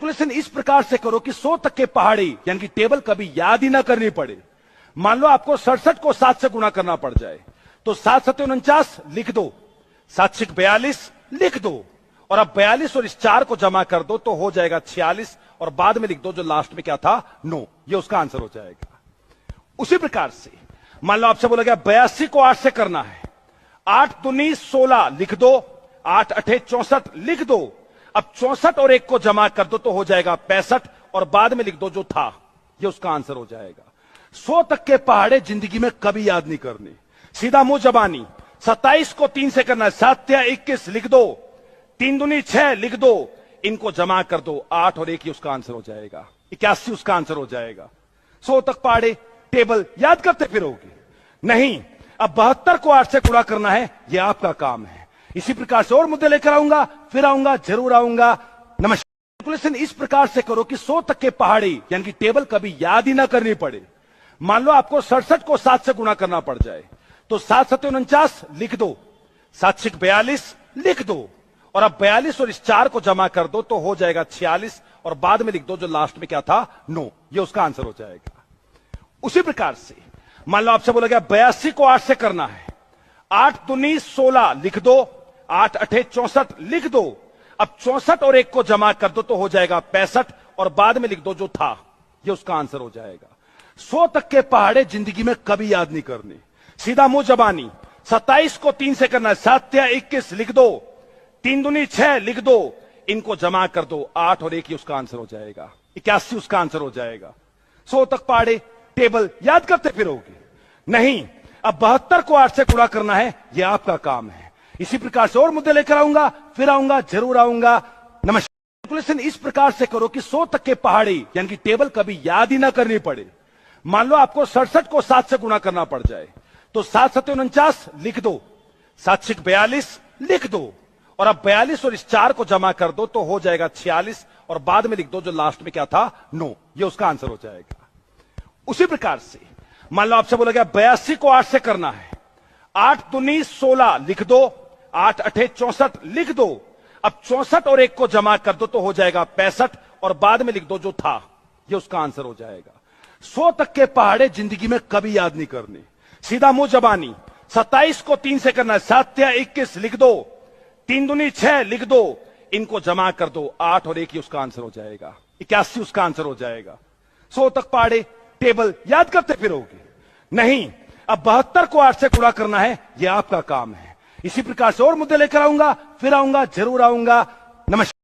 Calculation इस प्रकार से करो कि 100 तक के पहाड़ी यानी कि टेबल कभी याद ही ना करनी पड़े। मान लो आपको 67 को 7 से गुणा करना पड़ जाए, तो 7 7 49 लिख दो, 7 6 42 लिख दो, और अब 42 और इस 4 को जमा कर दो तो हो जाएगा 46, और बाद में लिख दो जो लास्ट में क्या था, 9। ये उसका आंसर हो जाएगा। उसी प्रकार से मान लो आपसे बोला गया 82 को 8 से करना है, 8 दूनी 16 लिख दो, 8 8 64 लिख दो, अब 64 और 1 को जमा कर दो तो हो जाएगा 65, और बाद में लिख दो जो था। ये उसका आंसर हो जाएगा। 100 तक के पहाड़े जिंदगी में कभी याद नहीं करने, सीधा मुंह जबानी। 27 को 3 से करना है, 7 या 21 लिख दो, 3 दूनी 6 लिख दो, इनको जमा कर दो, 8 और 1 ही उसका आंसर हो जाएगा। 81 उसका आंसर हो जाएगा। 100 तक पहाड़े टेबल याद करते फिरोगे नहीं। अब 72 को 8 से गुणा करना है, यह आपका काम है। इसी प्रकार से और मुद्दे लेकर आऊंगा, फिर आऊंगा, जरूर आऊंगा। नमस्कार। कैलकुलेशन इस प्रकार से करो कि 100 तक के पहाड़ी यानी कि टेबल कभी याद ही ना करनी पड़े। मान लो आपको 67 को 7 से गुणा करना पड़ जाए, तो 7 7 49 लिख दो, 7 6 42 लिख दो, और अब 42 और इस 4 को जमा कर दो तो हो जाएगा 46, और बाद में लिख दो जो लास्ट में क्या था, 9। ये उसका आंसर हो जाएगा। उसी प्रकार से मान लो आपसे बोला गया 82 को 8 से करना है, 8 दूनी 16 लिख दो, 8 8 64 लिख दो, अब 64 और 1 को जमा कर दो तो हो जाएगा 65, और बाद में लिख दो जो था। ये उसका आंसर हो जाएगा। 100 तक के पहाड़े जिंदगी में कभी याद नहीं करने, सीधा मुंह जबानी। 27 को 3 से करना है, 7 या 21 लिख दो, 3 दूनी 6 लिख दो, इनको जमा कर दो, 8 और 1 ही उसका आंसर हो जाएगा। 81 उसका आंसर हो जाएगा। 100 तक पहाड़े टेबल याद करते फिरोगे नहीं। अब 72 को 8 से गुणा करना है, यह आपका काम है। इसी प्रकार से और मुद्दे लेकर आऊंगा, फिर आऊंगा, जरूर आऊंगा। नमस्कार। कैलकुलेशन इस प्रकार से करो कि 100 तक के पहाड़ी यानी कि टेबल कभी याद ही ना करनी पड़े। मान लो आपको 67 को 7 से गुणा करना पड़ जाए, तो 7 7 49 लिख दो, 7 6 42 लिख दो, और अब 42 और इस 4 को जमा कर दो तो हो जाएगा 46, और बाद में लिख दो जो लास्ट में क्या था, 9। ये उसका आंसर हो जाएगा। उसी प्रकार से मान लो आपसे बोला गया 82 को 8 से करना है, 8 दूनी 16 लिख दो, 8 8 64 लिख दो, अब 64 और 1 को जमा कर दो तो हो जाएगा 65, और बाद में लिख दो जो था। ये उसका आंसर हो जाएगा। 100 तक के पहाड़े जिंदगी में कभी याद नहीं करने, सीधा मुंह जबानी। 27 को 3 से करना है, 7 या 21 लिख दो, 3 दूनी 6 लिख दो, इनको जमा कर दो, 8 और 1 ही उसका आंसर हो जाएगा। 81 उसका आंसर हो जाएगा। 100 तक पहाड़े टेबल याद करते फिरोगे नहीं। अब 72 को 8 से गुणा करना है, यह आपका काम है। इसी प्रकार से और मुद्दे लेकर आऊंगा, फिर आऊंगा, जरूर आऊंगा। नमस्कार।